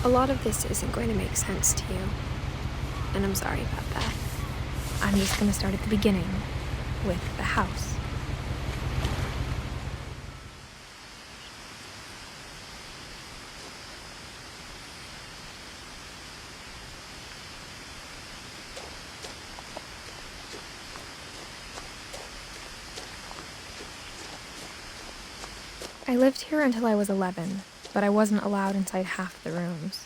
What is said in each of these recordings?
A lot of this isn't going to make sense to you, and I'm sorry about that. I'm just going to start at the beginning, with the house. I lived here until I was 11, but I wasn't allowed inside half the rooms.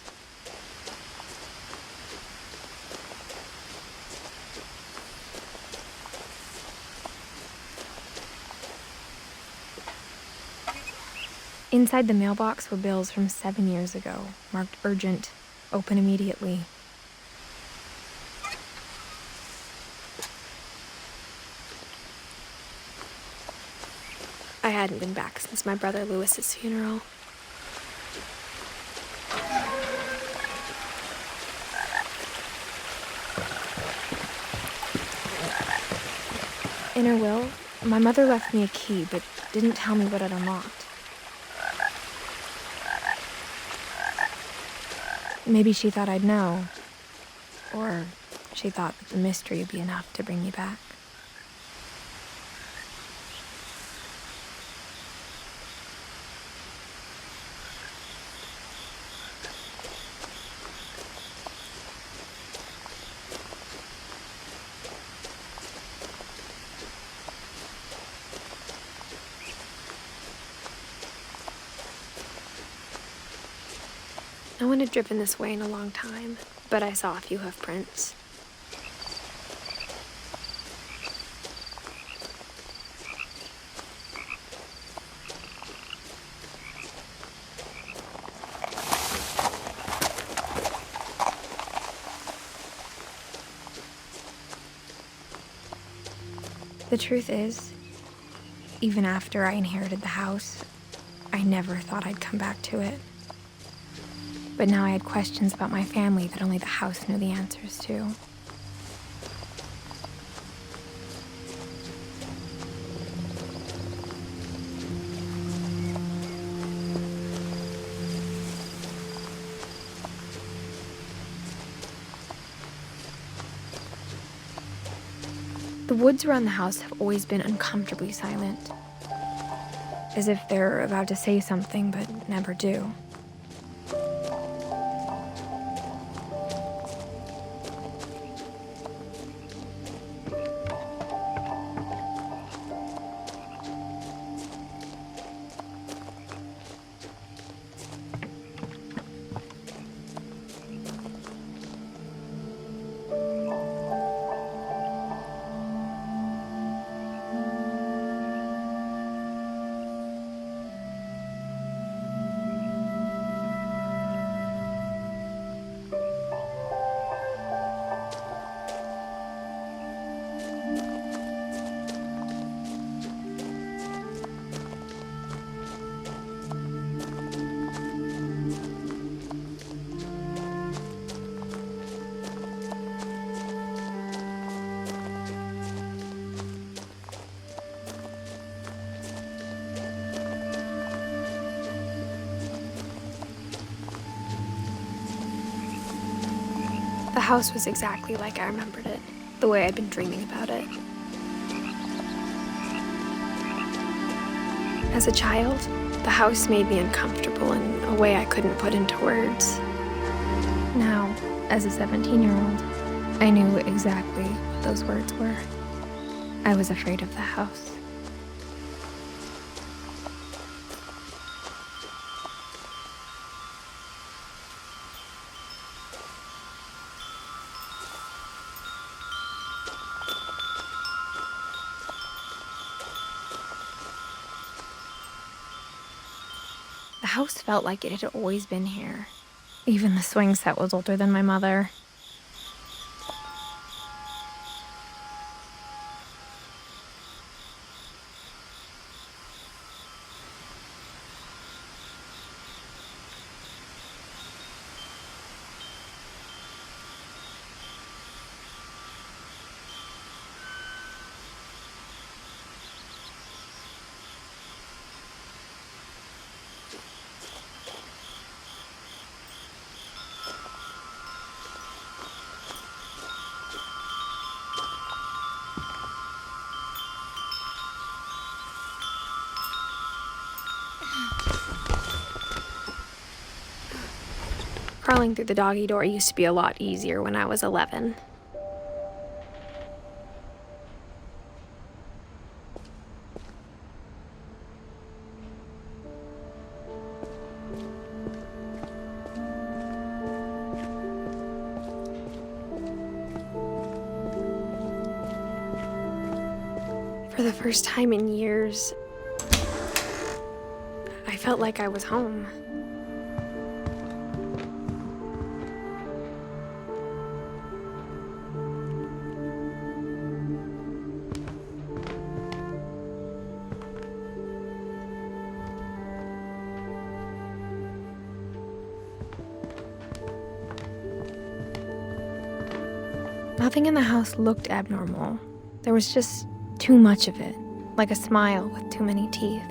Inside the mailbox were bills from 7 years ago, marked urgent, open immediately. I hadn't been back since my brother Lewis's funeral. In her will, my mother left me a key, but didn't tell me what it unlocked. Maybe she thought I'd know, or she thought that the mystery would be enough to bring me back. No one had driven this way in a long time, but I saw a few hoof prints. The truth is, even after I inherited the house, I never thought I'd come back to it. But now I had questions about my family that only the house knew the answers to. The woods around the house have always been uncomfortably silent, as if they're about to say something but never do. The house was exactly like I remembered it, the way I'd been dreaming about it. As a child, the house made me uncomfortable in a way I couldn't put into words. Now, as a 17-year-old, I knew exactly what those words were. I was afraid of the house. The house felt like it had always been here. Even the swing set was older than my mother. Crawling through the doggy door used to be a lot easier when I was 11. For the first time in years, I felt like I was home. Nothing in the house looked abnormal. There was just too much of it, like a smile with too many teeth.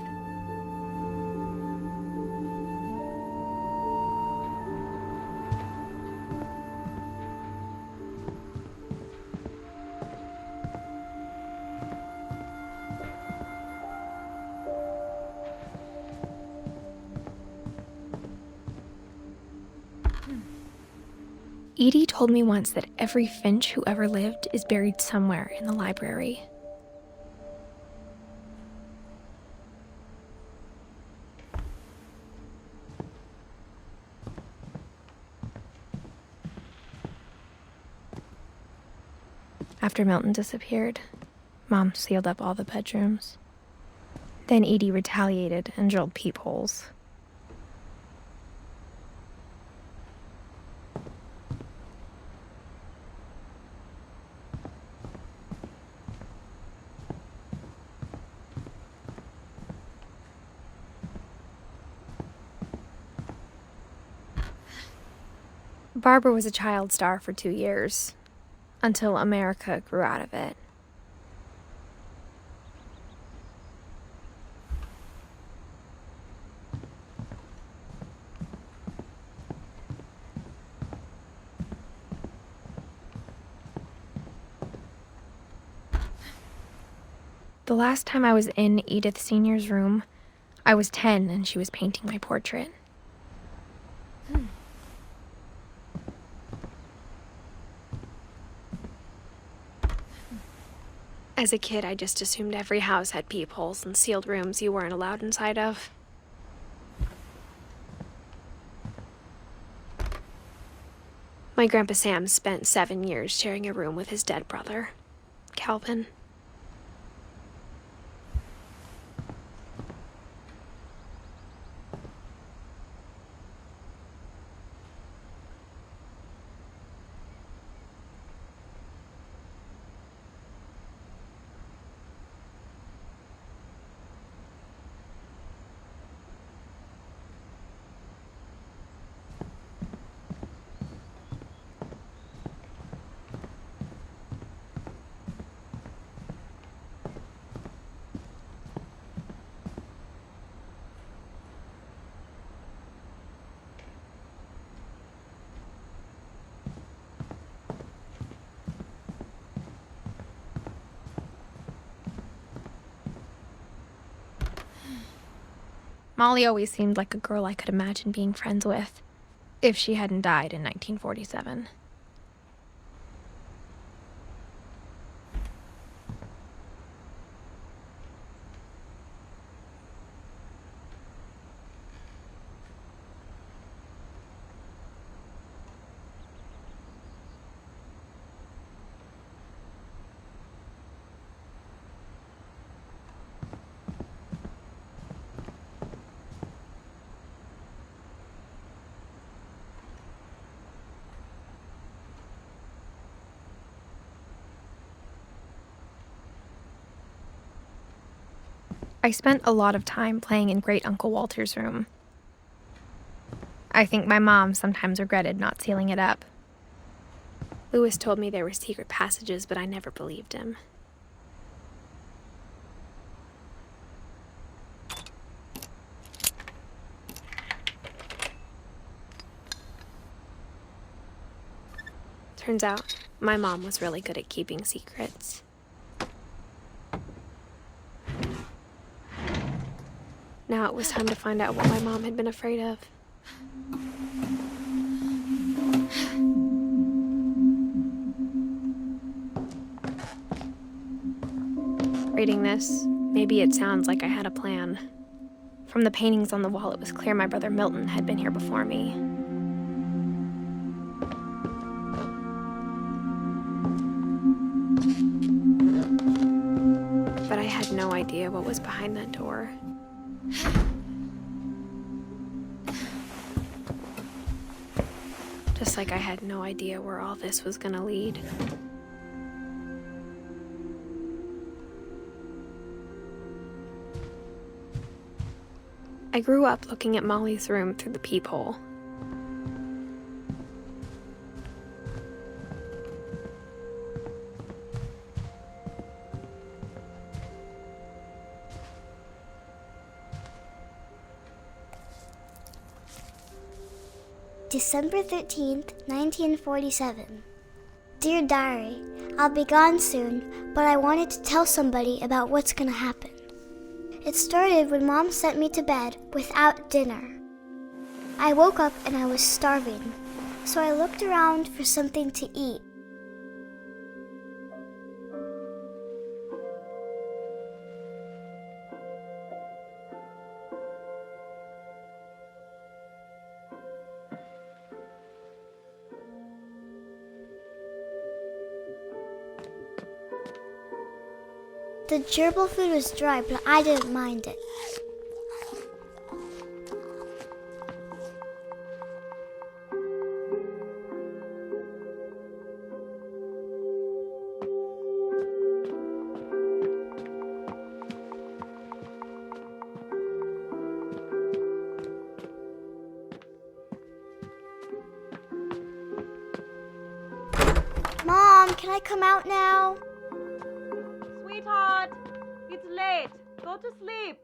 Edie told me once that every Finch who ever lived is buried somewhere in the library. After Milton disappeared, Mom sealed up all the bedrooms. Then Edie retaliated and drilled peepholes. Barbara was a child star for 2 years, until America grew out of it. The last time I was in Edith Sr.'s room, I was 10 and she was painting my portrait. As a kid, I just assumed every house had peepholes and sealed rooms you weren't allowed inside of. My Grandpa Sam spent 7 years sharing a room with his dead brother, Calvin. Molly always seemed like a girl I could imagine being friends with, if she hadn't died in 1947. I spent a lot of time playing in Great Uncle Walter's room. I think my mom sometimes regretted not sealing it up. Lewis told me there were secret passages, but I never believed him. Turns out, my mom was really good at keeping secrets. Now it was time to find out what my mom had been afraid of. Reading this, maybe it sounds like I had a plan. From the paintings on the wall, it was clear my brother Milton had been here before me. But I had no idea what was behind that door. Just like I had no idea where all this was gonna lead. I grew up looking at Molly's room through the peephole. December 13th, 1947. Dear Diary, I'll be gone soon, but I wanted to tell somebody about what's gonna happen. It started when Mom sent me to bed without dinner. I woke up and I was starving, so I looked around for something to eat. The gerbil food was dry, but I didn't mind it. Mom, can I come out now? Sweetheart, it's late. Go to sleep.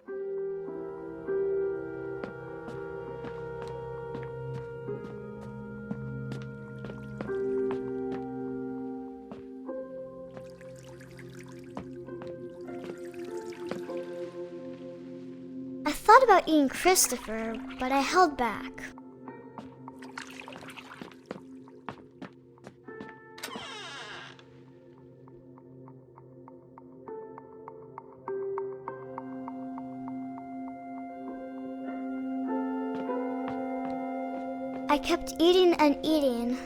I thought about eating Christopher, but I held back. I kept eating and eating.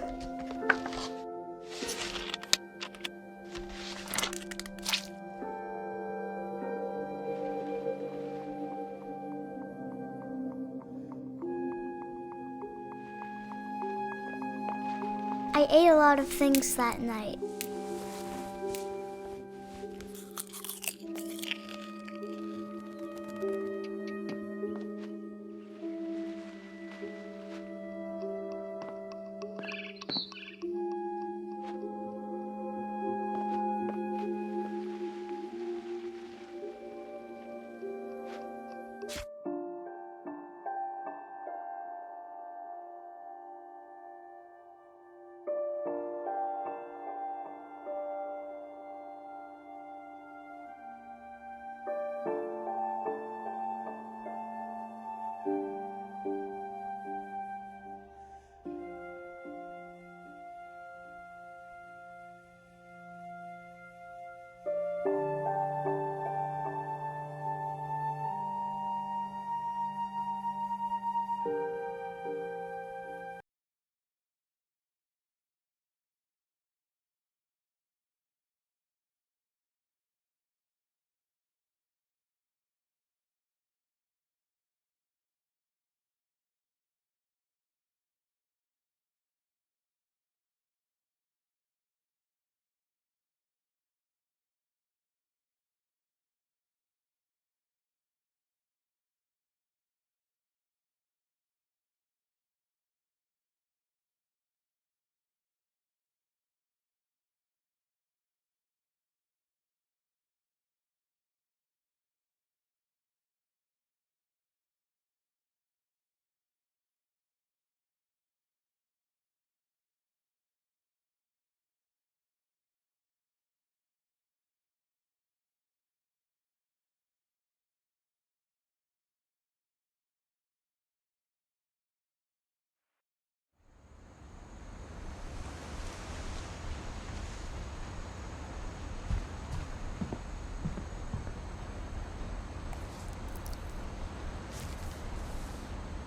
I ate a lot of things that night.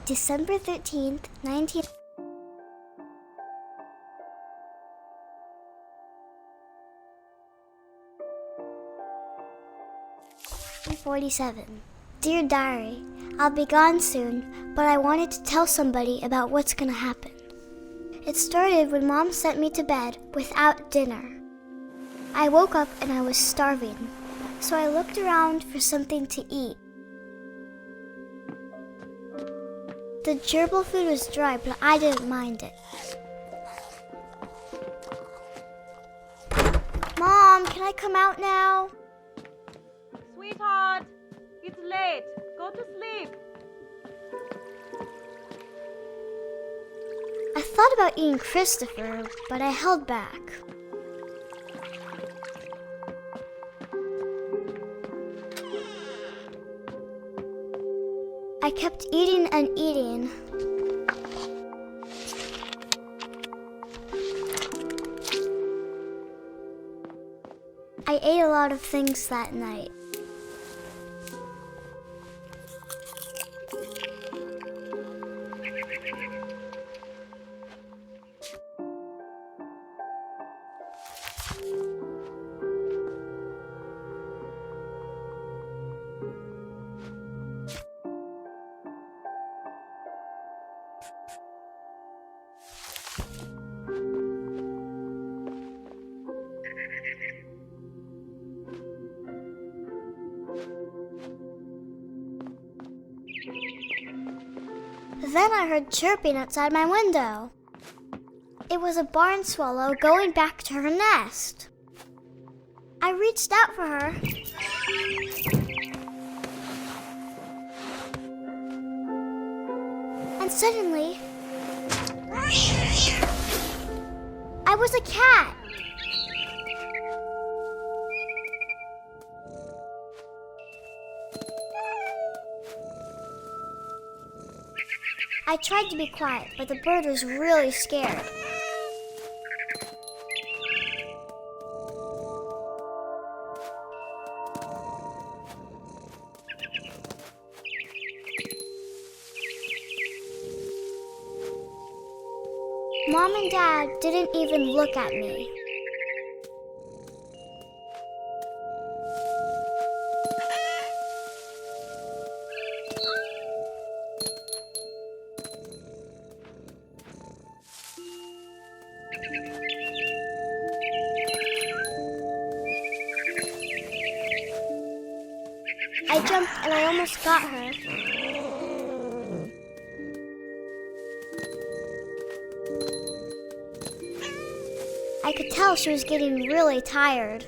December 13th, 1947. Dear Diary, I'll be gone soon, but I wanted to tell somebody about what's gonna happen. It started when Mom sent me to bed without dinner. I woke up and I was starving, so I looked around for something to eat. The gerbil food was dry, but I didn't mind it. Mom, can I come out now? Sweetheart, it's late. Go to sleep. I thought about eating Christopher, but I held back. I kept eating and eating. I ate a lot of things that night. Then I heard chirping outside my window. It was a barn swallow going back to her nest. I reached out for her. And suddenly, I was a cat. I tried to be quiet, but the bird was really scared. Mom and Dad didn't even look at me. I jumped and I almost got her. I could tell she was getting really tired.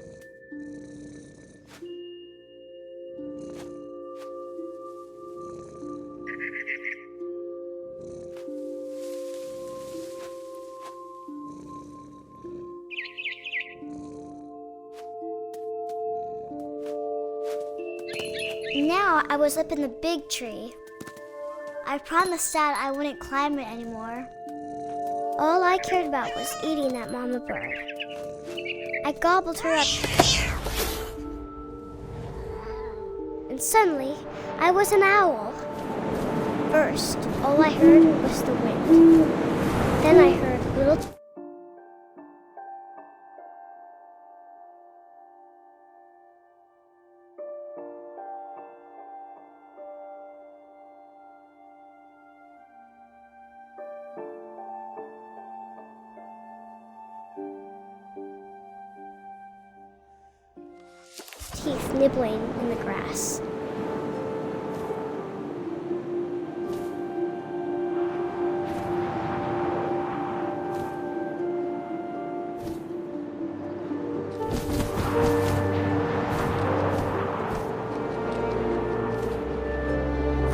Now I was up in the big tree. I promised Dad I wouldn't climb it anymore. All I cared about was eating that mama bird. I gobbled her up. And suddenly, I was an owl. First, all I heard was the wind. Then I heard little teeth nibbling in the grass.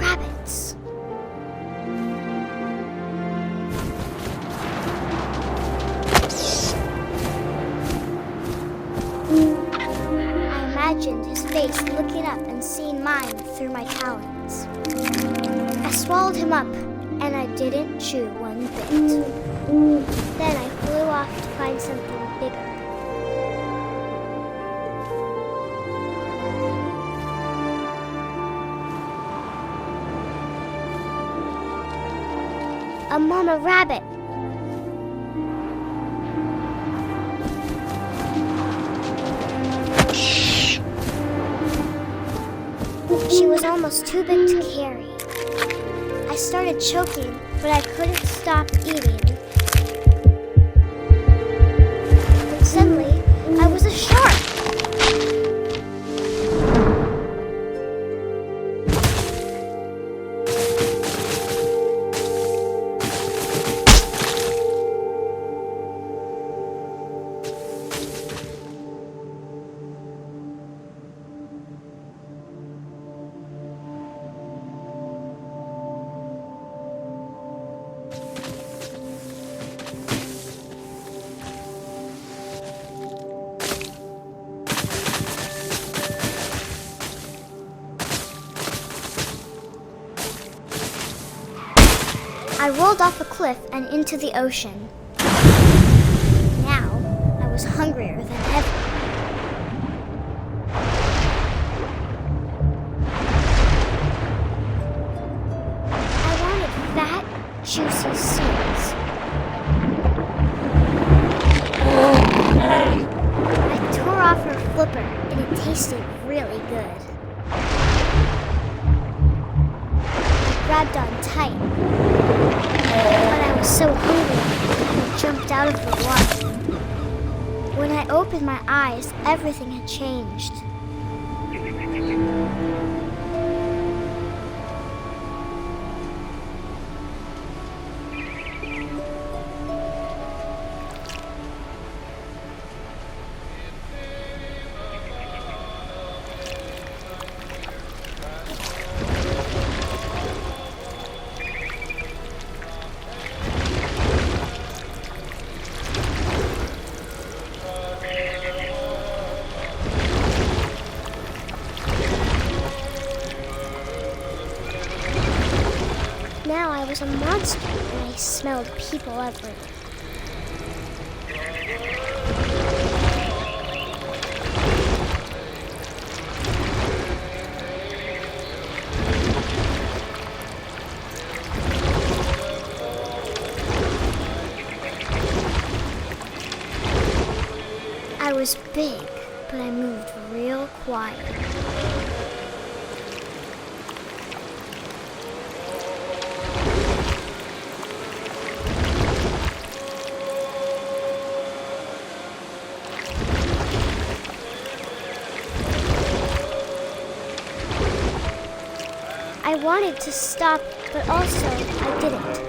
Rabbits. I imagined his face looking up and seeing mine through my talons. I swallowed him up, and I didn't chew one bit. Then I flew off to find something bigger. a mama rabbit. She was almost too big to carry. I started choking, but I couldn't stop eating. And suddenly, I was a shark. I rolled off a cliff and into the ocean. Now, I was hungrier than ever. I wanted fat, juicy seeds. I tore off her flipper, and it tasted really good. I grabbed on tight, but I was so hungry, I jumped out of the water. When I opened my eyes, everything had changed. Now I was a monster, and I smelled people everywhere. I was big, but I moved real quiet. I wanted to stop, but also I didn't.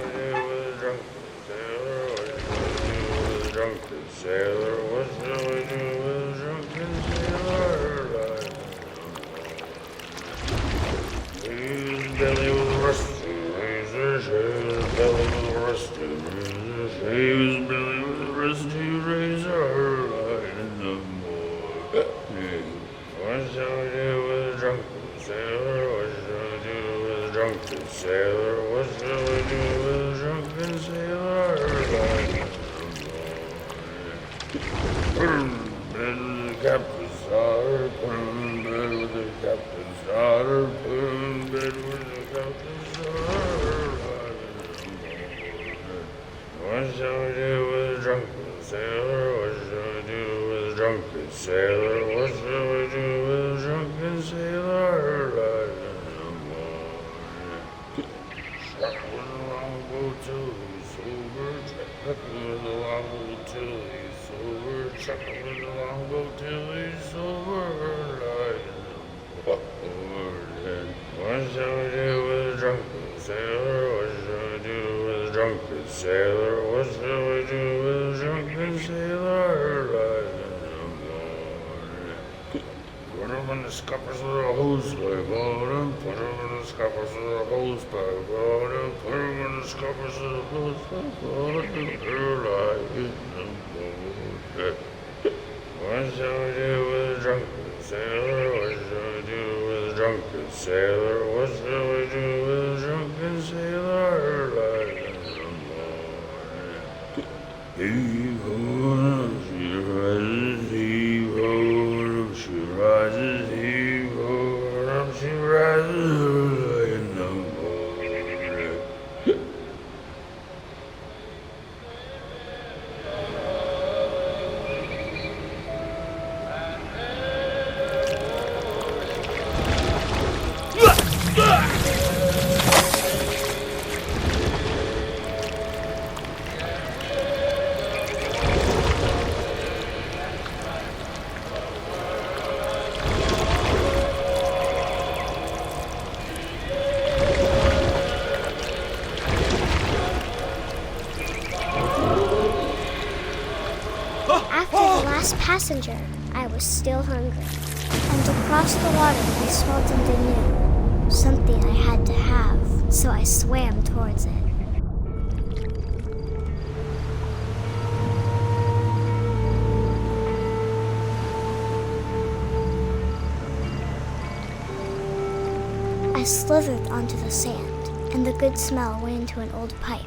last passenger, I was still hungry. And across the water, I smelled something new. Something I had to have, so I swam towards it. I slithered onto the sand, and the good smell went into an old pipe.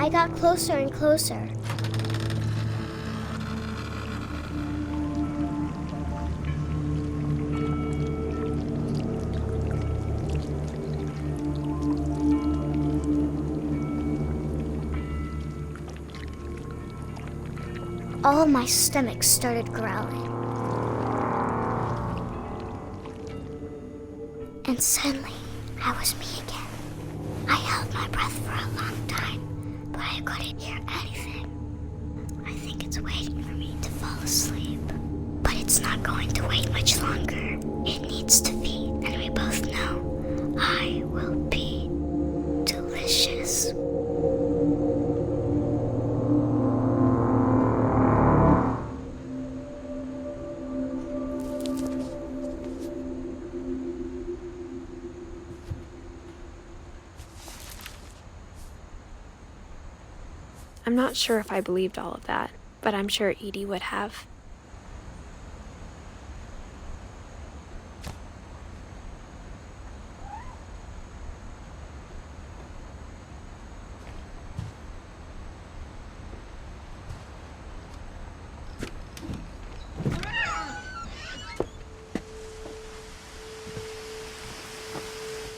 I got closer and closer. All of my stomach started growling. And suddenly, I was me again. I held my breath for a long time, but I couldn't hear anything. I think it's waiting for me to fall asleep. But it's not going to wait much longer. It needs to feed, and we both know I will be delicious. I'm not sure if I believed all of that, but I'm sure Edie would have.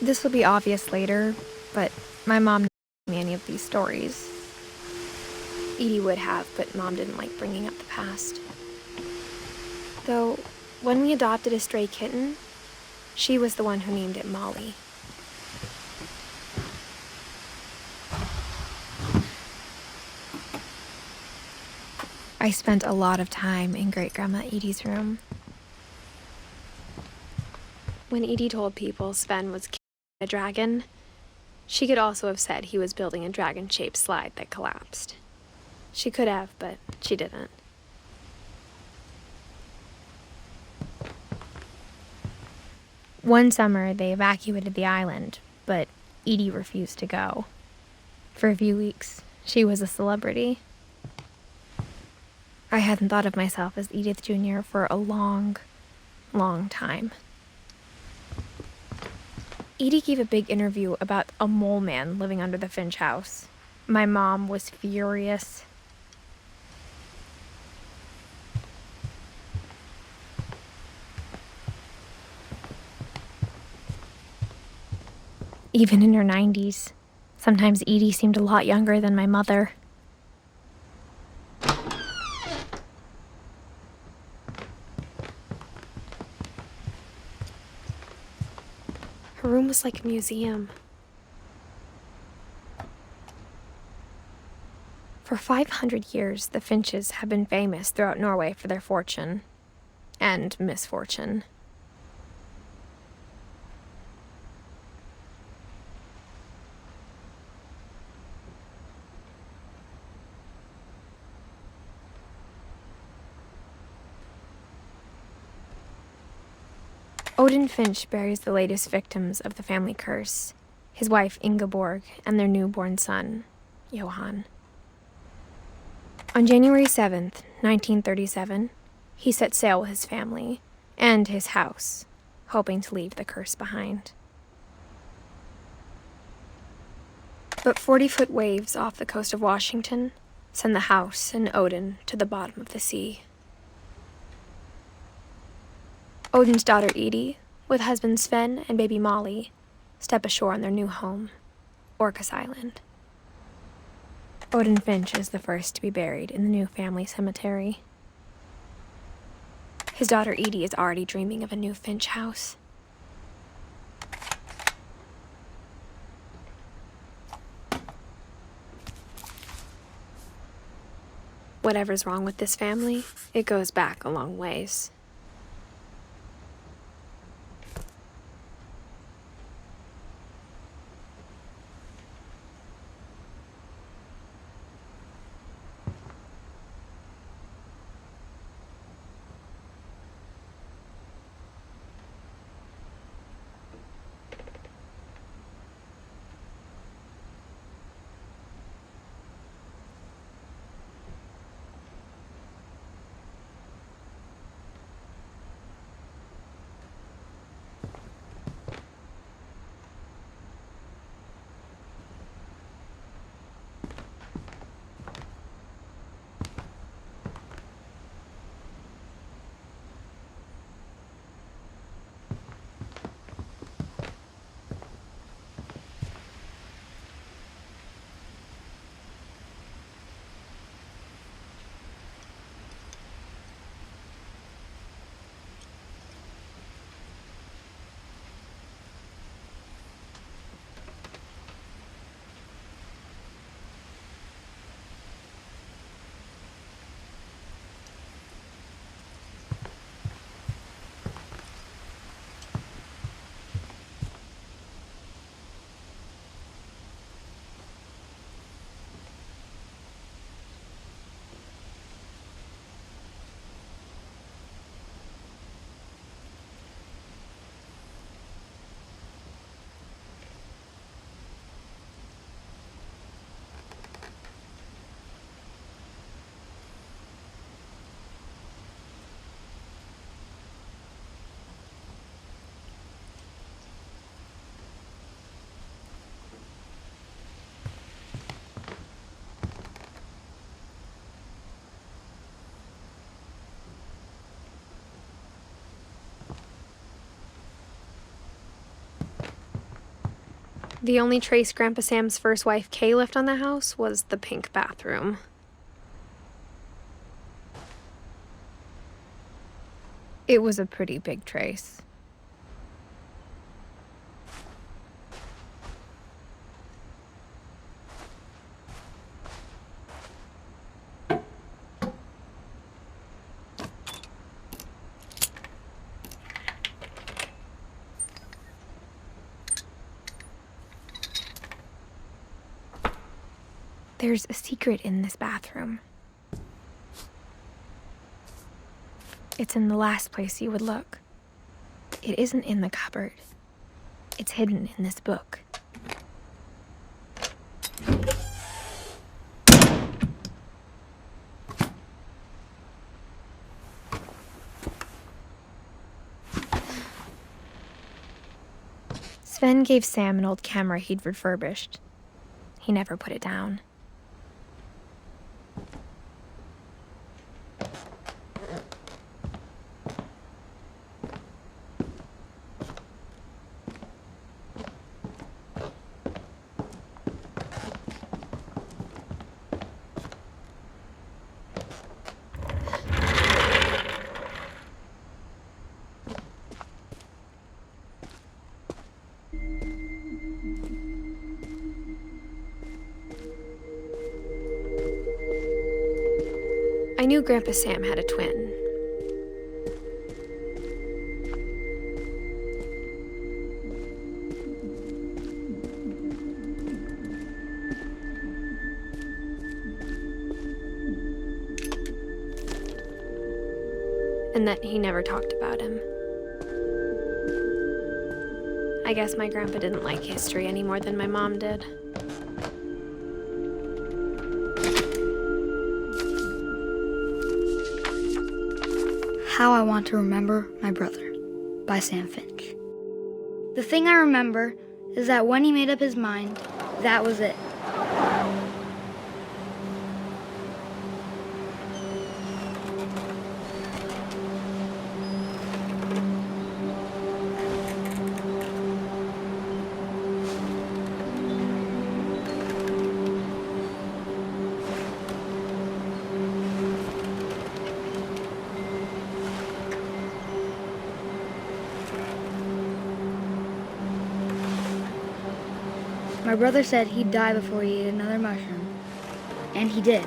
This will be obvious later, but my mom didn't tell me any of these stories. Edie would have, but Mom didn't like bringing up the past. Though, when we adopted a stray kitten, she was the one who named it Molly. I spent a lot of time in Great-Grandma Edie's room. When Edie told people Sven was a dragon, she could also have said he was building a dragon-shaped slide that collapsed. She could have, but she didn't. One summer, they evacuated the island, but Edie refused to go. For a few weeks, she was a celebrity. I hadn't thought of myself as Edith Jr. for a long, long time. Edie gave a big interview about a mole man living under the Finch house. My mom was furious. Even in her 90s, sometimes Edie seemed a lot younger than my mother. Her room was like a museum. For 500 years, the Finches have been famous throughout Norway for their fortune and misfortune. Odin Finch buries the latest victims of the family curse, his wife Ingeborg and their newborn son, Johan. On January 7th, 1937, he set sail with his family and his house, hoping to leave the curse behind. But 40-foot waves off the coast of Washington send the house and Odin to the bottom of the sea. Odin's daughter Edie, with husband Sven and baby Molly, step ashore on their new home, Orcas Island. Odin Finch is the first to be buried in the new family cemetery. His daughter Edie is already dreaming of a new Finch house. Whatever's wrong with this family, it goes back a long ways. The only trace Grandpa Sam's first wife, Kay, left on the house was the pink bathroom. It was a pretty big trace. There's a secret in this bathroom. It's in the last place you would look. It isn't in the cupboard. It's hidden in this book. Sven gave Sam an old camera he'd refurbished. He never put it down. I knew Grandpa Sam had a twin. And that he never talked about him. I guess my grandpa didn't like history any more than my mom did. How I Want to Remember My Brother by Sam Finch. The thing I remember is that when he made up his mind, that was it. My brother said he'd die before he ate another mushroom, and he did.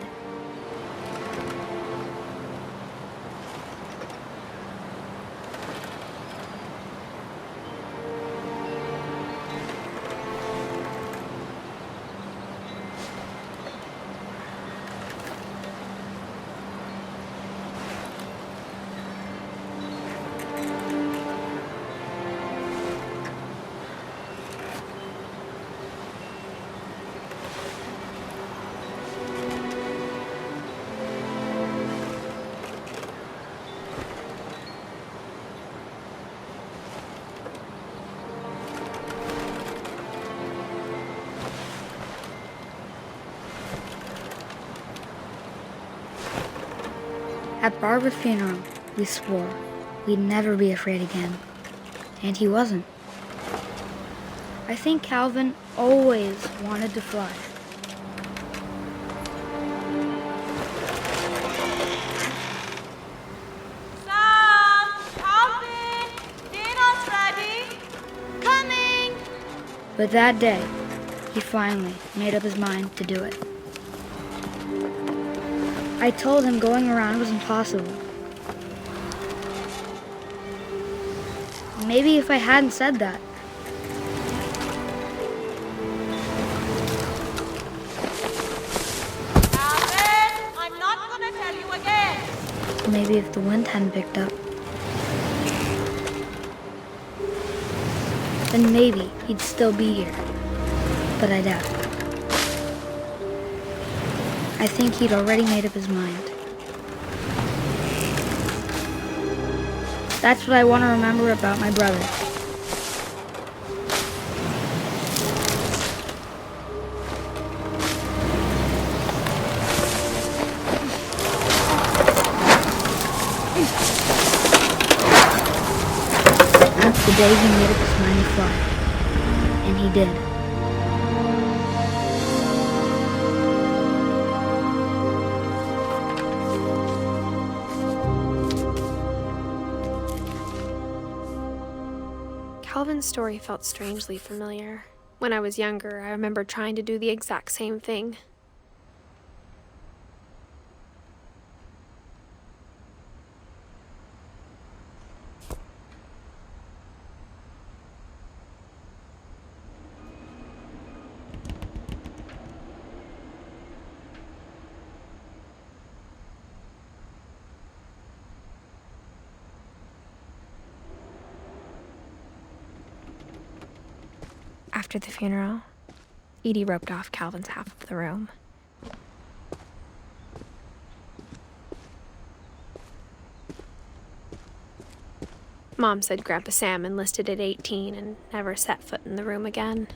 At Barbara's funeral, we swore we'd never be afraid again. And he wasn't. I think Calvin always wanted to fly. Sam! Calvin! Dinner's ready! Coming! But that day, he finally made up his mind to do it. I told him going around was impossible. Maybe if I hadn't said that, Calvin! I'm not gonna tell you again! maybe if the wind hadn't picked up, then maybe he'd still be here. But I doubt it. I think he'd already made up his mind. That's what I want to remember about my brother. That's the day he made up his mind to fly. And he did. Calvin's story felt strangely familiar. When I was younger, I remember trying to do the exact same thing. After the funeral, Edie roped off Calvin's half of the room. Mom said Grandpa Sam enlisted at 18 and never set foot in the room again.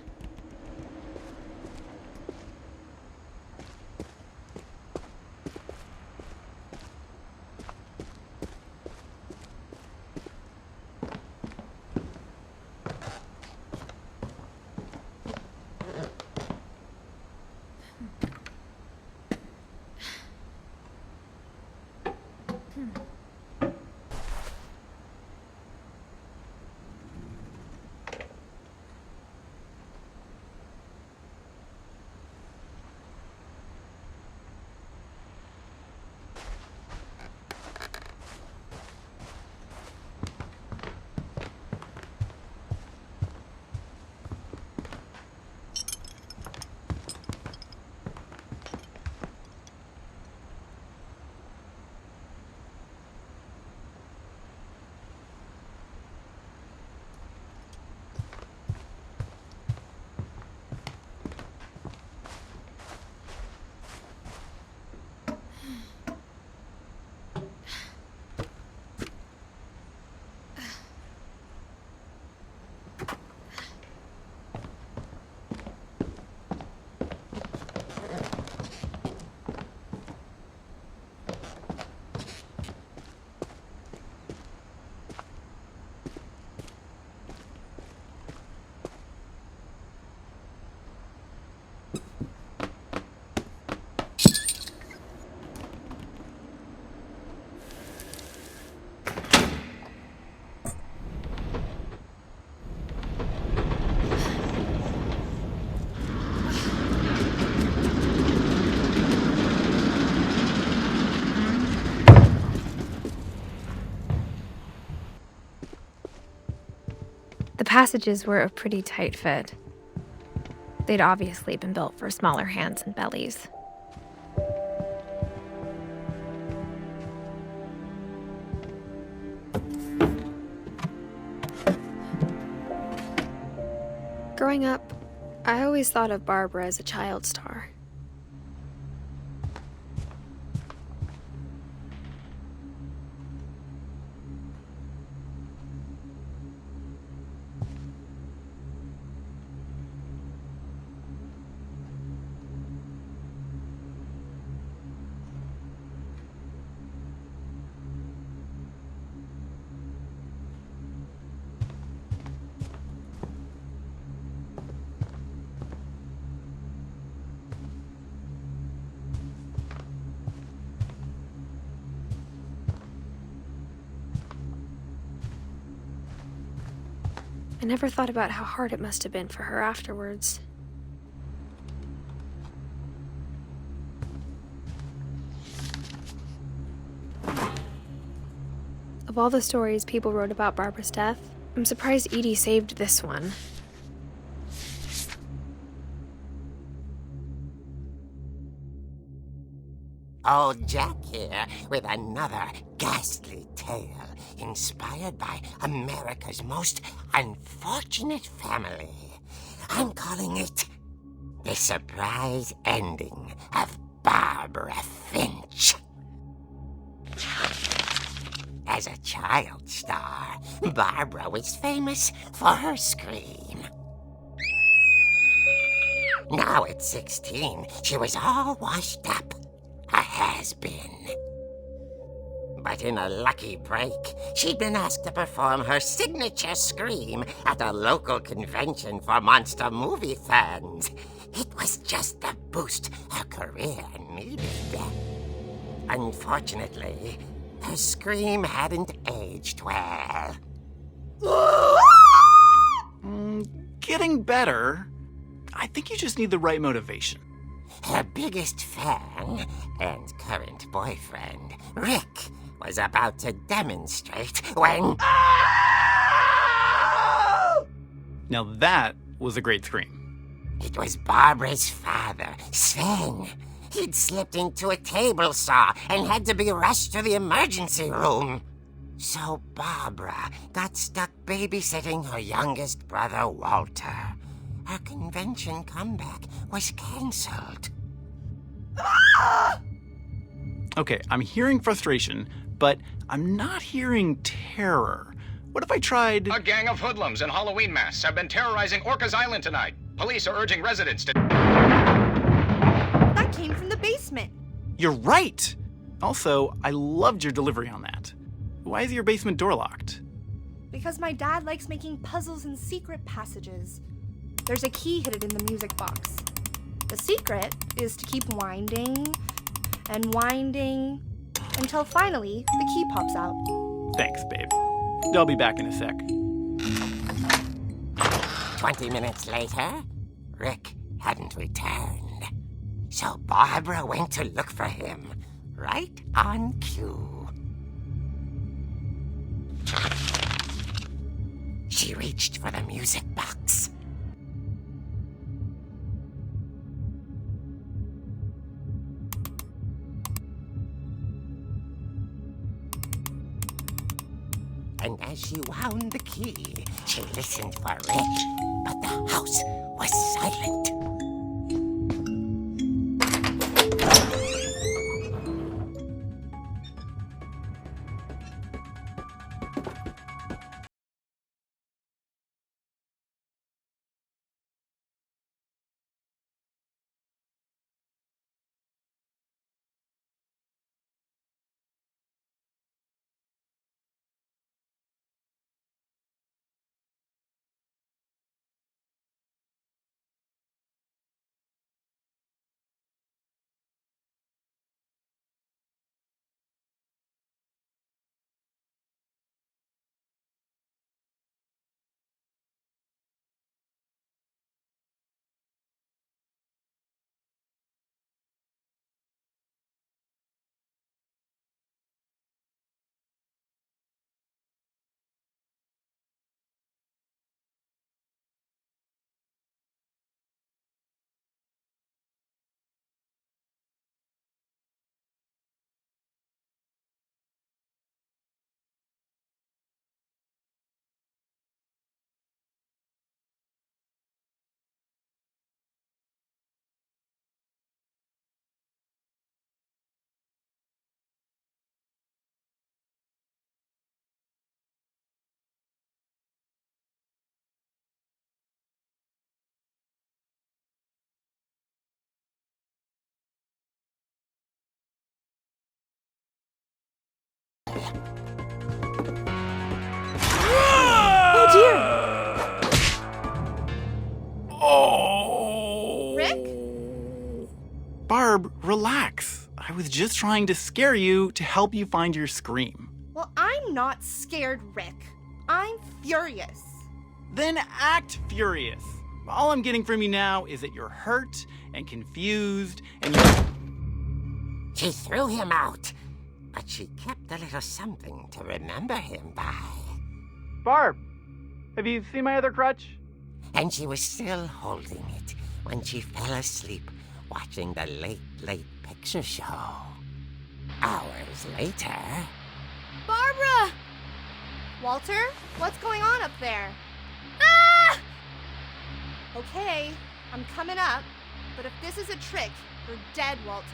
The passages were a pretty tight fit. They'd obviously been built for smaller hands and bellies. Growing up, I always thought of Barbara as a child star. I never thought about how hard it must have been for her afterwards. Of all the stories people wrote about Barbara's death, I'm surprised Edie saved this one. Old Jack here with another ghastly tale inspired by America's most unfortunate family. I'm calling it The Surprise Ending of Barbara Finch. As a child star, Barbara was famous for her scream. Now at 16, she was all washed up. A has-been. But in a lucky break, she'd been asked to perform her signature scream at a local convention for monster movie fans. It was just the boost her career needed. Unfortunately, her scream hadn't aged well. Getting better. I think you just need the right motivation. Her biggest fan and current boyfriend, Rick, was about to demonstrate when... Now that was a great scream. It was Barbara's father, Sven. He'd slipped into a table saw and had to be rushed to the emergency room. So Barbara got stuck babysitting her youngest brother, Walter. Her convention comeback was cancelled. Okay, I'm hearing frustration, but I'm not hearing terror. What if I tried... A gang of hoodlums in Halloween masks have been terrorizing Orcas Island tonight. Police are urging residents to... That came from the basement. You're right! Also, I loved your delivery on that. Why is your basement door locked? Because my dad likes making puzzles and secret passages. There's a key hidden in the music box. The secret is to keep winding and winding until finally the key pops out. Thanks, babe. I'll be back in a sec. 20 minutes later, Rick hadn't returned. So Barbara went to look for him, right on cue. She reached for the music box. And as she wound the key, she listened for Rick, but the house was silent. Oh dear! Oh! Rick? Barb, relax. I was just trying to scare you to help you find your scream. Well, I'm not scared, Rick. I'm furious. then act furious. All I'm getting from you now is that you're hurt and confused and you're... She threw him out, but she kept a little something to remember him by. Barb, have you seen my other crutch? And she was still holding it when she fell asleep watching the late picture show. Hours later... Barbara! Walter, what's going on up there? Ah! Okay, I'm coming up, but if this is a trick, you're dead, Walter.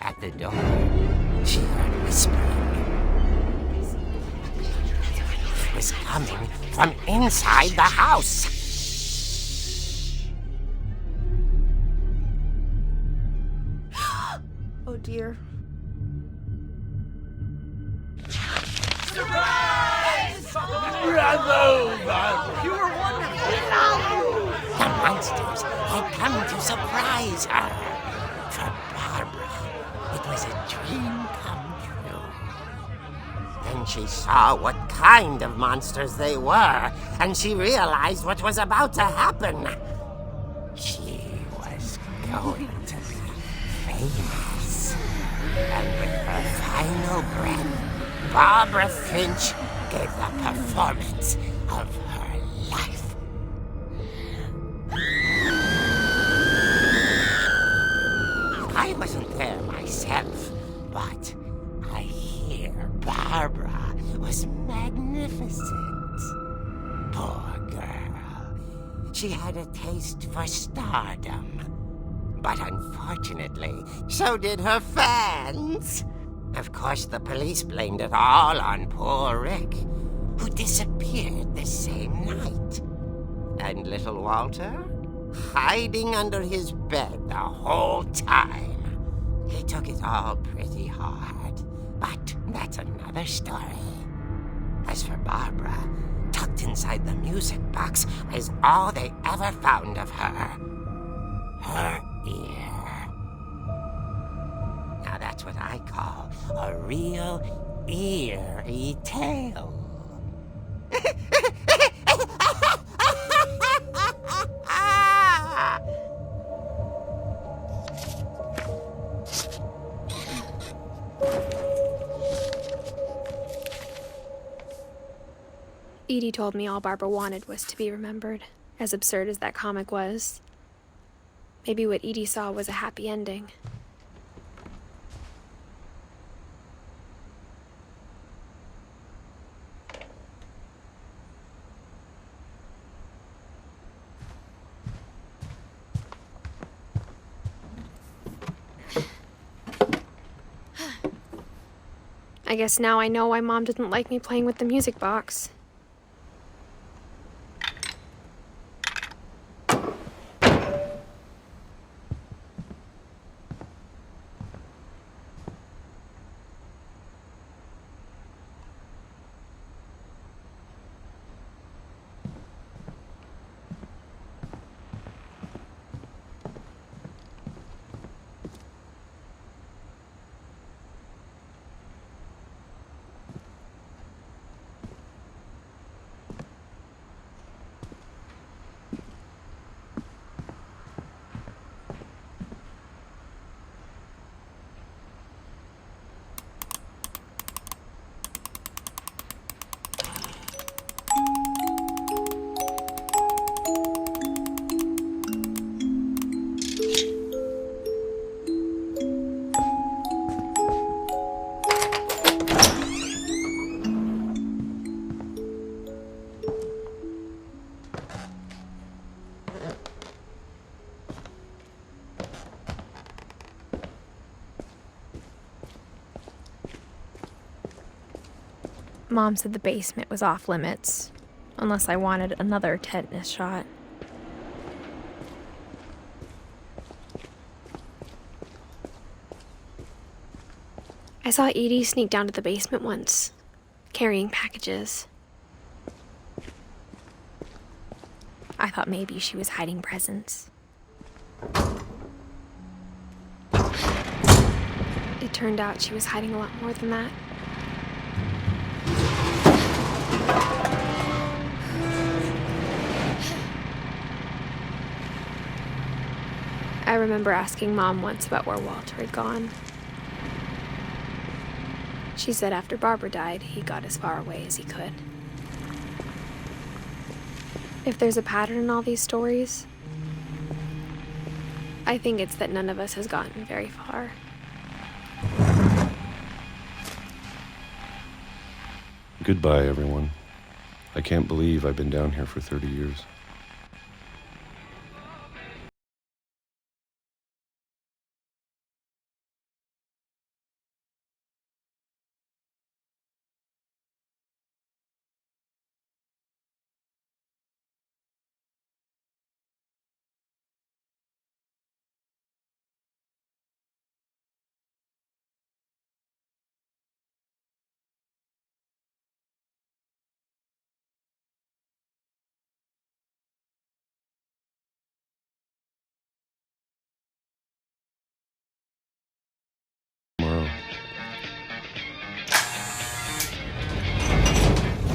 At the door, she heard whispering. It was coming from inside the house. Oh dear. The monsters had come to surprise her. For Barbara, it was a dream come true. Then she saw what kind of monsters they were, and she realized what was about to happen. She was going to be famous. And with her final breath, Barbara Finch gave the performance of her life. I wasn't there myself, but I hear Barbara was magnificent. Poor girl. She had a taste for stardom. But unfortunately, so did her fans. Of course, the police blamed it all on poor Rick, who disappeared the same night. And little Walter? Hiding under his bed the whole time. He took it all pretty hard, that's another story. As for Barbara, tucked inside the music box is all they ever found of her. Her ear. Now that's what I call a real eerie tale. Edie told me all Barbara wanted was to be remembered, as absurd as that comic was. Maybe what Edie saw was a happy ending. I guess now I know why Mom didn't like me playing with the music box. Mom said the basement was off limits, unless I wanted another tetanus shot. I saw Edie sneak down to the basement once, carrying packages. I thought maybe she was hiding presents. It turned out she was hiding a lot more than that. I remember asking Mom once about where Walter had gone. She said after Barbara died, he got as far away as he could. If there's a pattern in all these stories, I think it's that none of us has gotten very far. Goodbye, everyone. I can't believe I've been down here for 30 years.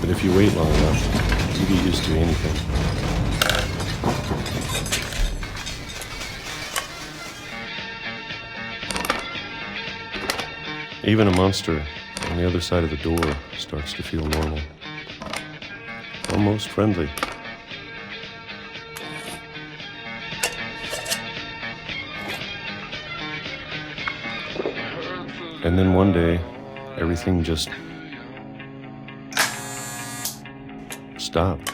But if you wait long enough, you get used to anything. Even a monster on the other side of the door starts to feel normal. Almost friendly. And then one day, everything just stopped.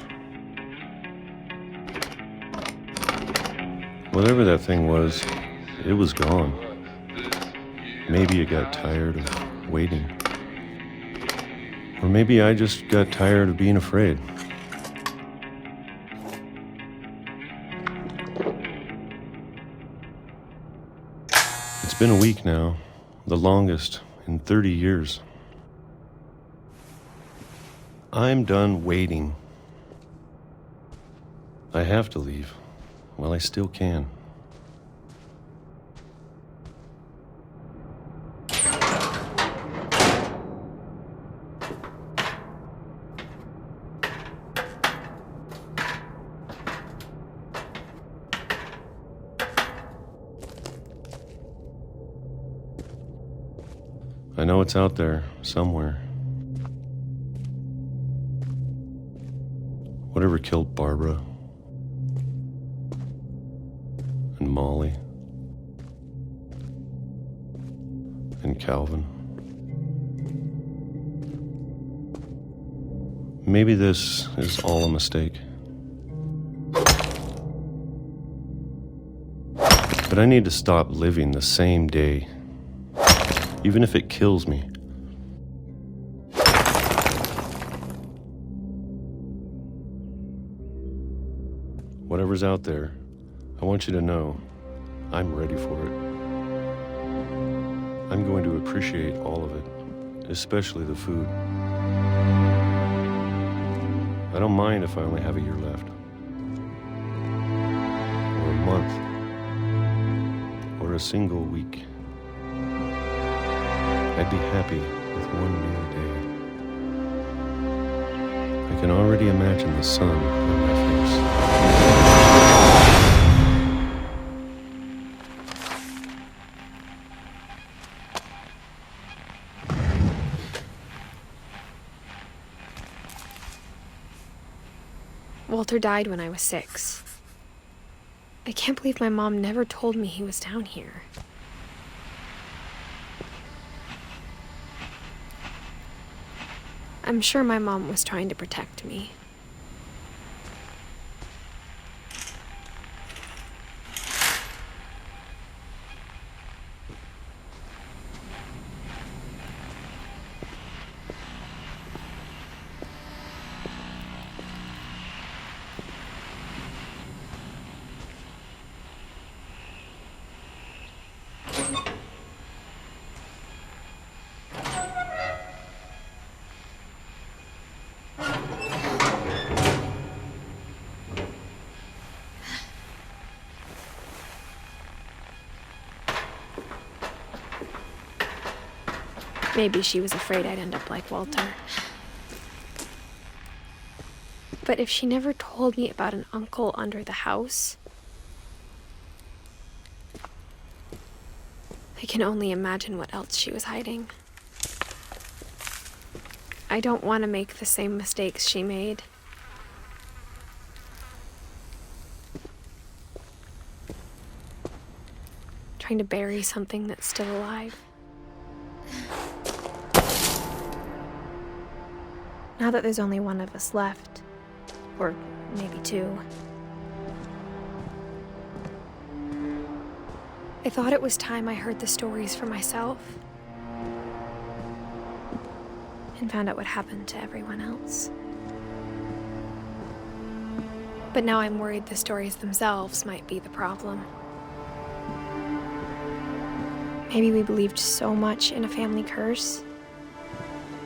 Whatever that thing was, it was gone. Maybe it got tired of waiting. Or maybe I just got tired of being afraid. It's been a week now, the longest in 30 years. I'm done waiting. I have to leave while I still can. I know it's out there somewhere. Whatever killed Barbara and Molly and Calvin. Maybe this is all a mistake. But I need to stop living the same day, even if it kills me. Whatever's out there, I want you to know I'm ready for it. I'm going to appreciate all of it, especially the food. I don't mind if I only have a year left, or a month, or a single week. I'd be happy with one new day. I can already imagine the sun on my face. Walter died when I was 6. I can't believe my mom never told me he was down here. I'm sure my mom was trying to protect me. Maybe she was afraid I'd end up like Walter. But if she never told me about an uncle under the house, I can only imagine what else she was hiding. I don't want to make the same mistakes she made. Trying to bury something that's still alive. Now that there's only one of us left, or maybe 2, I thought it was time I heard the stories for myself and found out what happened to everyone else. But now I'm worried the stories themselves might be the problem. Maybe we believed so much in a family curse,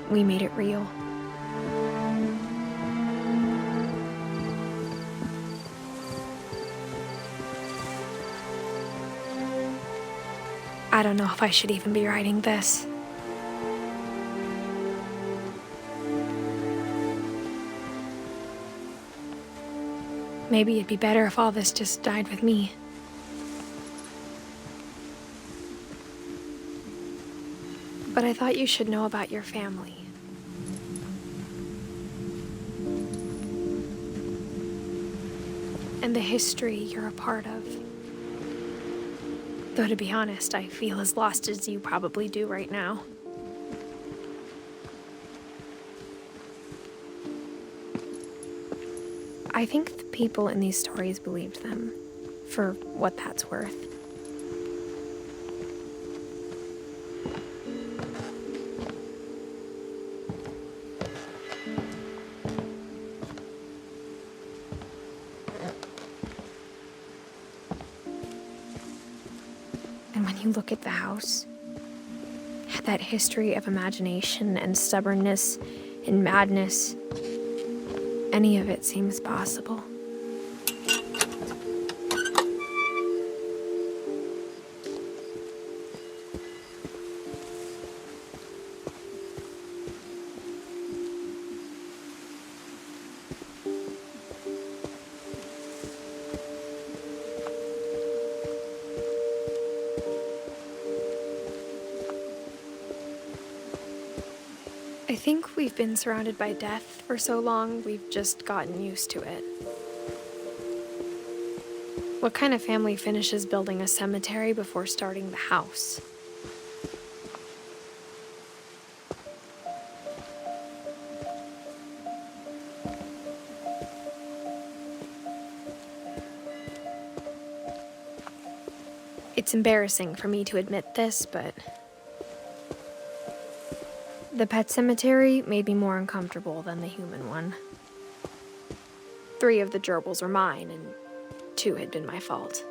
we made it real. I don't know if I should even be writing this. Maybe it'd be better if all this just died with me. But I thought you should know about your family. And the history you're a part of. Though to be honest, I feel as lost as you probably do right now. I think the people in these stories believed them, for what that's worth. And when you look at the house, that history of imagination and stubbornness and madness, any of it seems possible. I think we've been surrounded by death for so long, we've just gotten used to it. What kind of family finishes building a cemetery before starting the house? It's embarrassing for me to admit this, but the pet cemetery made me more uncomfortable than the human one. 3 of the gerbils were mine, and 2 had been my fault.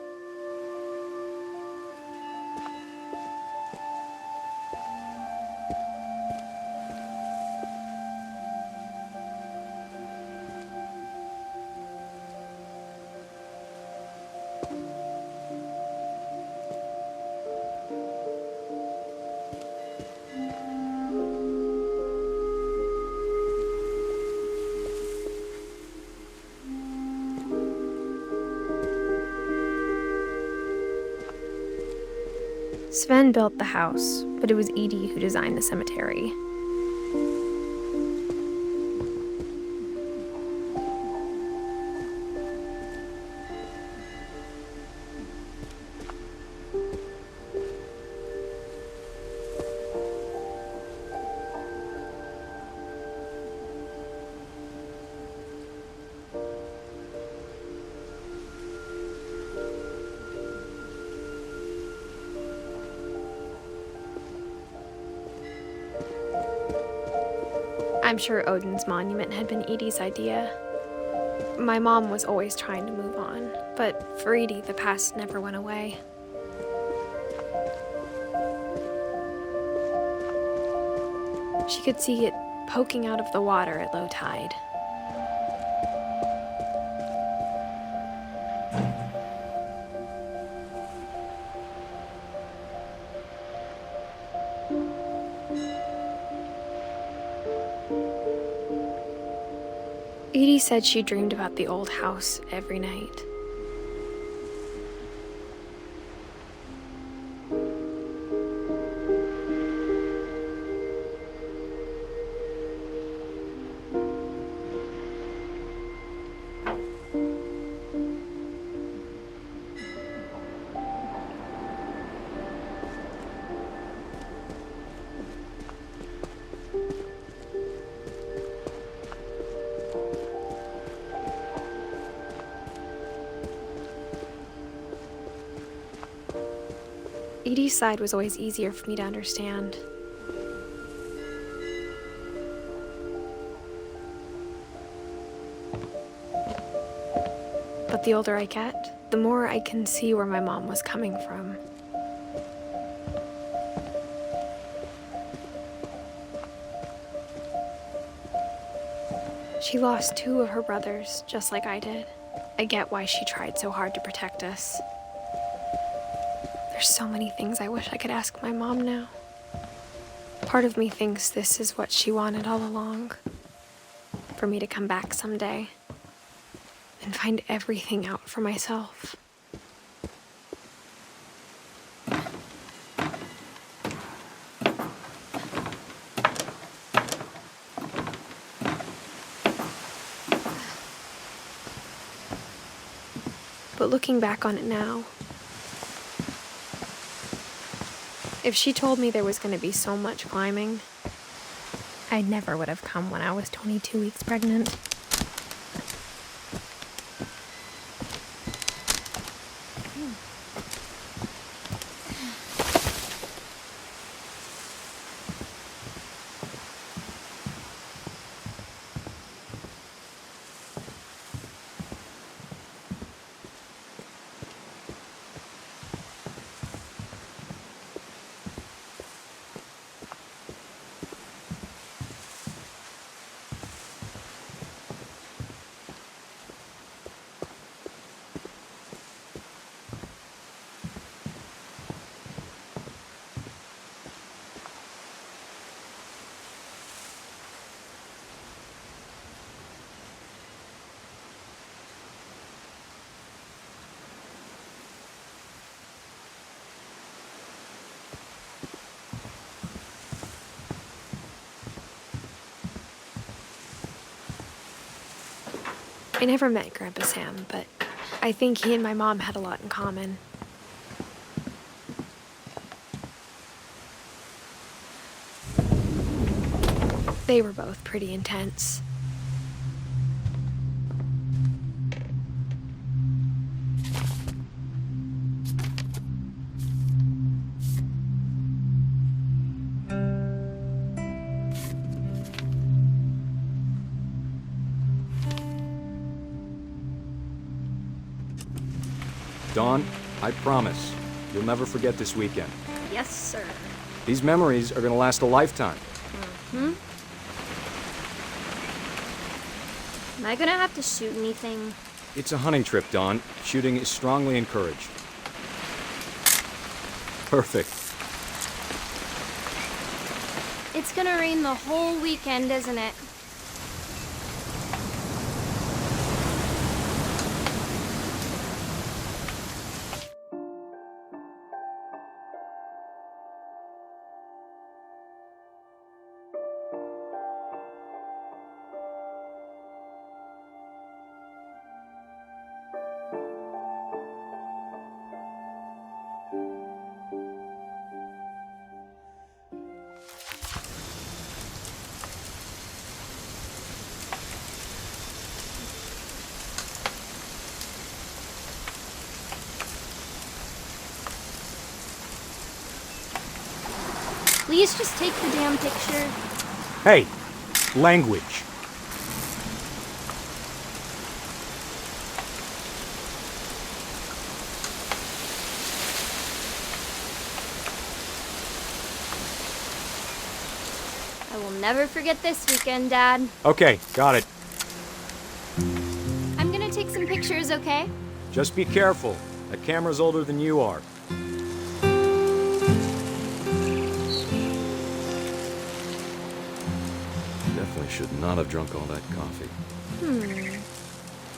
Sven built the house, but it was Edith who designed the cemetery. I'm sure Odin's monument had been Edie's idea. My mom was always trying to move on, but for Edie, the past never went away. She could see it poking out of the water at low tide. Edie said she dreamed about the old house every night. Edie's side was always easier for me to understand. But the older I get, the more I can see where my mom was coming from. She lost 2 of her brothers, just like I did. I get why she tried so hard to protect us. There's so many things I wish I could ask my mom now. Part of me thinks this is what she wanted all along. For me to come back someday and find everything out for myself. But looking back on it now, if she told me there was going to be so much climbing, I never would have come when I was 22 weeks pregnant. I never met Grandpa Sam, but I think he and my mom had a lot in common. They were both pretty intense. Dawn, I promise, you'll never forget this weekend. Yes, sir. These memories are gonna last a lifetime. Am I gonna have to shoot anything? It's a hunting trip, Dawn. Shooting is strongly encouraged. Perfect. It's gonna rain the whole weekend, isn't it? Please just take the damn picture. Hey, language. I will never forget this weekend, Dad. Okay, got it. I'm gonna take some pictures, okay? Just be careful. That camera's older than you are. Definitely should not have drunk all that coffee.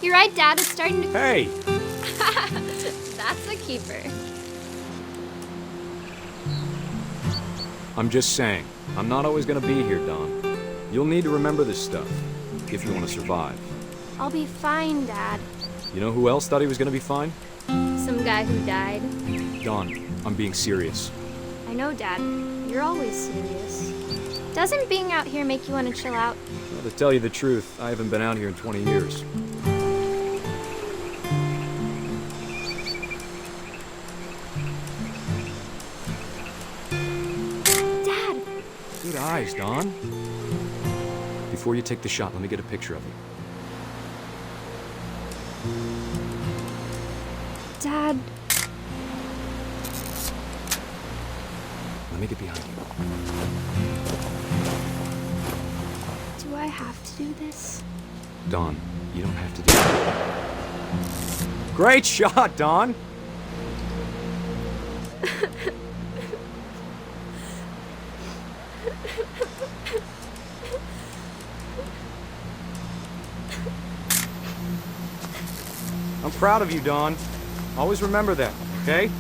You're right, Dad. It's starting to... Hey! That's a keeper. I'm just saying, I'm not always gonna be here, Dawn. You'll need to remember this stuff, if you want to survive. I'll be fine, Dad. You know who else thought he was gonna be fine? Some guy who died. Dawn, I'm being serious. I know, Dad. You're always serious. Doesn't being out here make you want to chill out? Well, to tell you the truth, I haven't been out here in 20 years. Dad! Good eyes, Dawn. Before you take the shot, let me get a picture of you. Dad, Let me get behind you. do I have to do this? Dawn, you don't have to do it. Great shot, Dawn! I'm proud of you, Dawn. Always remember that, okay?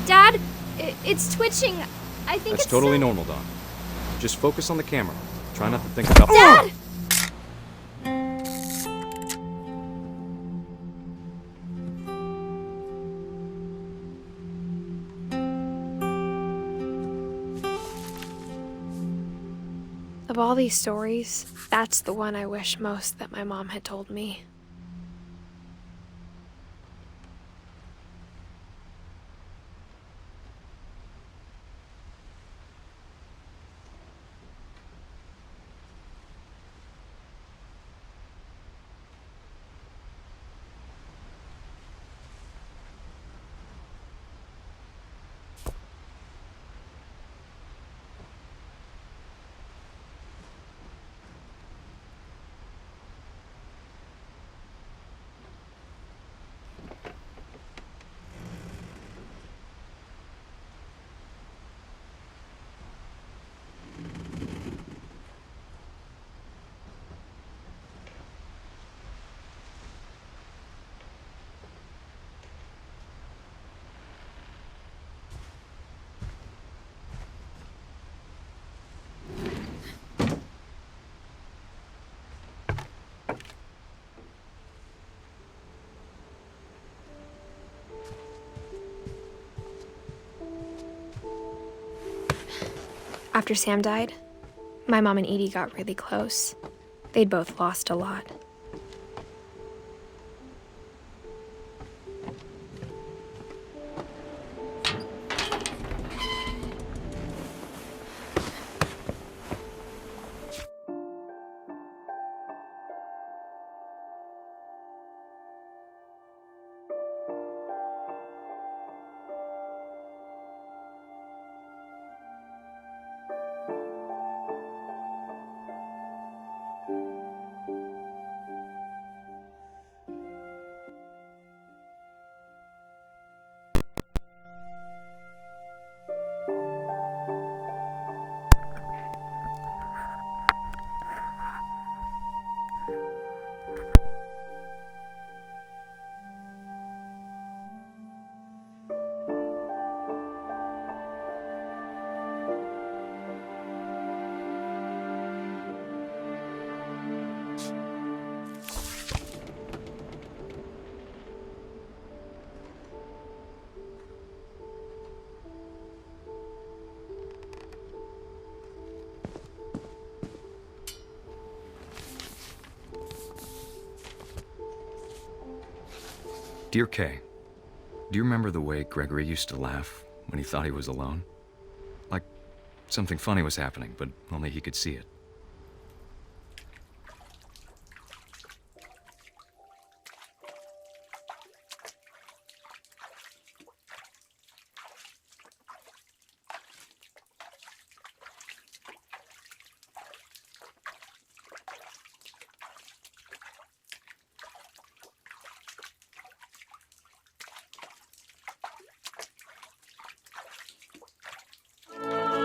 Dad, it's twitching. I think That's it's totally so... normal, Dawn. Just focus on the camera. Try not to think about... Dad! Of all these stories, that's the one I wish most that my mom had told me. After Sam died, my mom and Edie got really close. They'd both lost a lot. Dear Kay, do you remember the way Gregory used to laugh when he thought he was alone? Like something funny was happening, but only he could see it.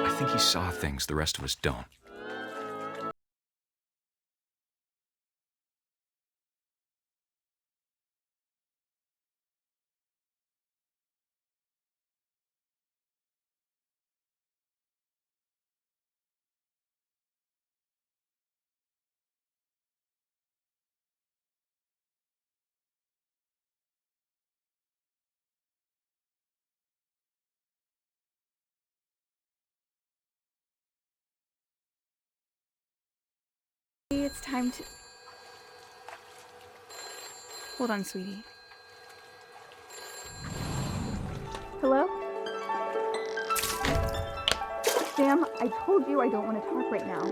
I think he saw things the rest of us don't. It's time to... Hold on, sweetie. Hello? Sam, I told you I don't want to talk right now.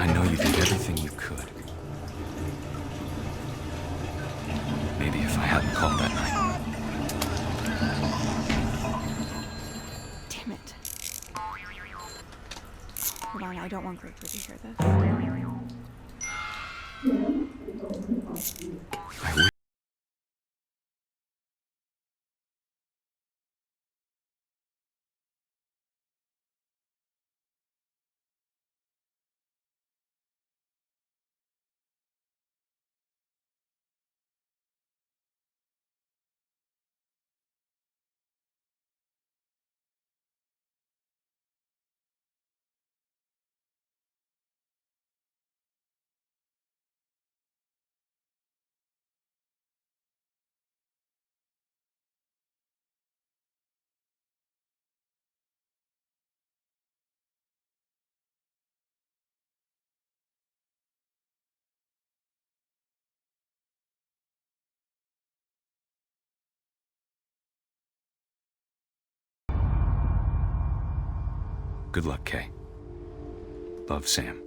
I know you did everything you could. Maybe if I hadn't called that night. Damn it. Hold on, I don't want Gregory to hear this. I wish Good luck, Kay. Love, Sam.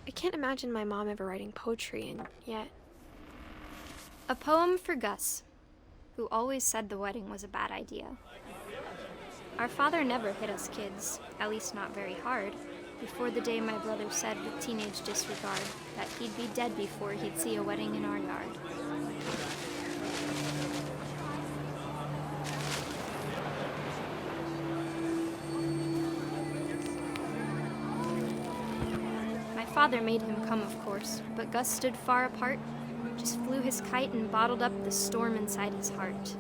I can't imagine my mom ever writing poetry, and yet... A poem for Gus, who always said the wedding was a bad idea. Our father never hit us kids, at least not very hard, before the day my brother said with teenage disregard that he'd be dead before he'd see a wedding in our yard. My father made him come, of course, but Gus stood far apart, just flew his kite and bottled up the storm inside his heart.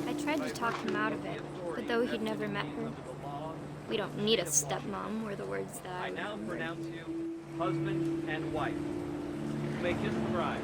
I tried to talk him out of it, but though he'd never met her, "We don't need a stepmom," were the words that I now remember. pronounce you husband and wife. You may kiss the bride.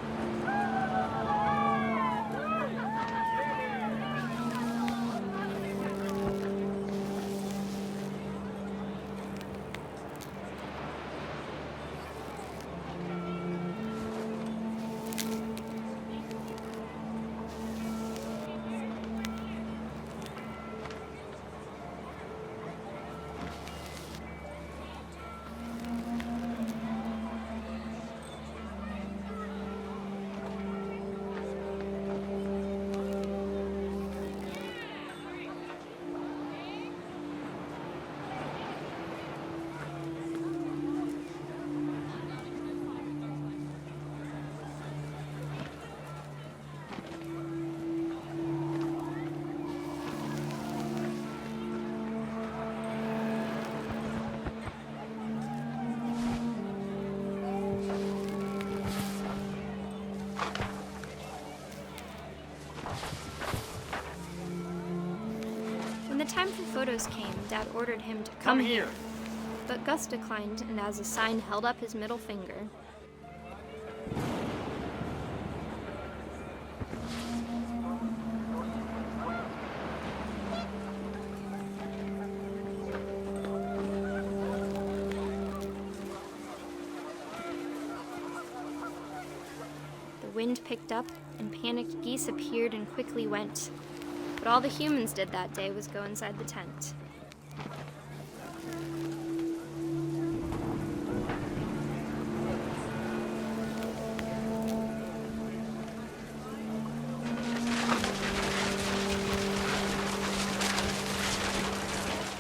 When the time for photos came, Dad ordered him to come here. But Gus declined, and as a sign held up his middle finger. The wind picked up, and panicked geese appeared and quickly went. But all the humans did that day was go inside the tent.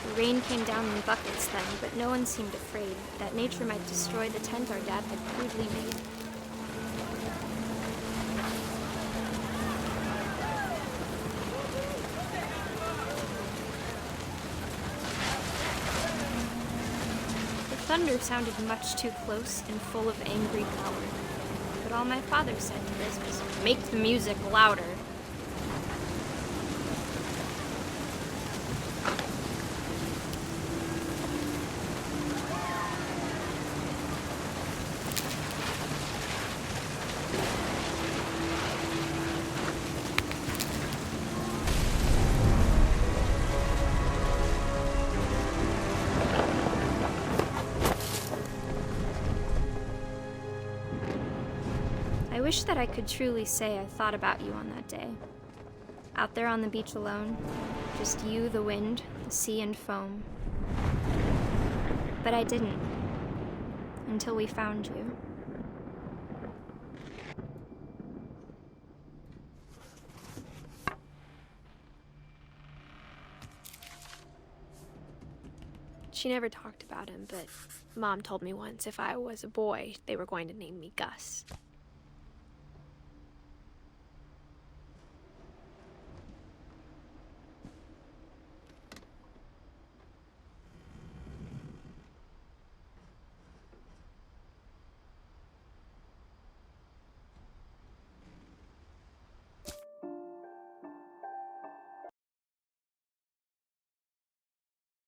The rain came down in buckets then, but no one seemed afraid that nature might destroy the tent our dad had crudely made. thunder sounded much too close and full of angry power. But all my father said to this was, "Make the music louder." I wish that I could truly say I thought about you on that day. Out there on the beach alone, just you, the wind, the sea, and foam. But I didn't, until we found you. She never talked about him, but Mom told me once if I was a boy, they were going to name me Gus.